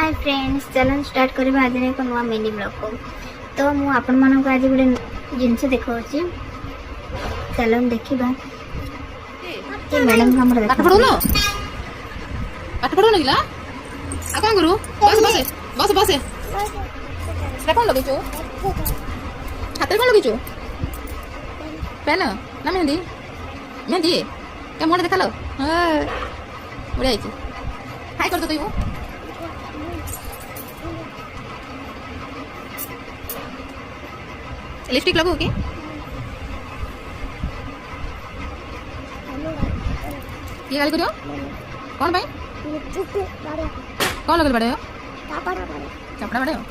Hi friends, चलन start करबा आज एक नुआ मिनी ब्लॉग को। तो मु आपण मानक आज गोटे जिनस देखाउची, चलन देखिबा कि मैडम हमर पाठ पढो न पाठ पढो न गिला आ कोन करू बस बस बस बस से कोन लगे छो हाथ कोन लगे छो पेन ना मेहंदी मेहंदी के मोड़ देखा लो हां बढ़िया है हाय कर दो तो वो लिपस्टिक लगो के ये गाली करियो कौन भाई कौन लगल बड़े हो चपड़ा बड़े हो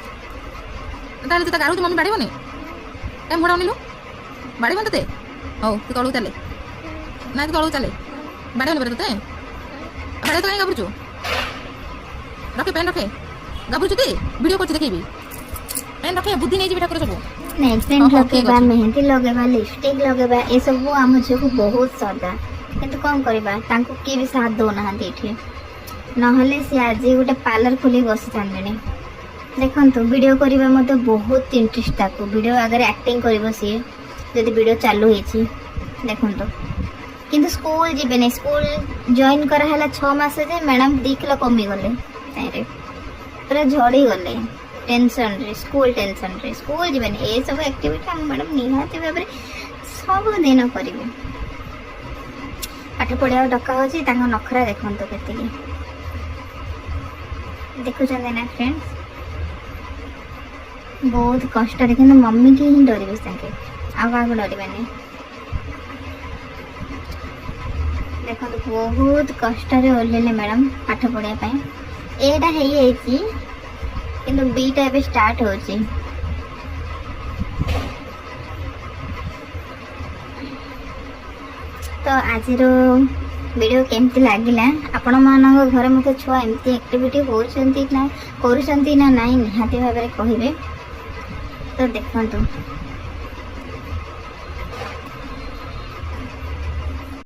ताले तो गारू मम्मी बाड़ीबनी ए मुड़ा अनिलु बाड़ीबन तते हो तू तळू चले ना तू तळू चले बाड़ीबन बरे तते बाड़े तो कहीं गाबुचु रखे पेन रखे गाबुचु ती वीडियो करछि देखैबी पेन रखे बुद्धि नै जी बेटा कर सब नहीं पेन लगेबा मेहंदी लगेबा लिपस्टिक लगेबा ए सब आम झील को बहुत सदा किंतु कौन करबा तांको के भी साथ दो ना एठी नहले से आज गोटे पार्लर खोली बसी थांदनी। देखंतु वीडियो करबा मते बहुत इंटरेस्ट ताको वीडियो अगर एक्टिंग करबो सी जदी वीडियो चालू हेची देखंतु किंतु स्कूल जीबे नै स्कूल जॉइन करा हला 6 मास जे मैडम 2 किलो कमी गले तारे पूरा झड़ी गले टेंशन रे स्कूल जीवन ए सब एक्टिविटी हम मैडम निहाती भाबरे सब दिन करिवे पाठ पढ़िया डका होची तांको नखरा देखंतो केते देखु चंदे ना फ्रेंड्स बहुत कष्ट रे किंतु मम्मी की ही डरिबे संगे आ का डरिबे देखो बहुत कष्ट रे ओलेले मैडम पाठ पढ़िया पई एटा हेई हेची किंतु बीटा एबे स्टार्ट होची तो आज वीडियो केमती लागिला आपण मानक घर मते छुआ एमती एक्टिविटी होचंती ना करूचंती ना नाही निहाती भाबरे कहिबे। तो देखंतु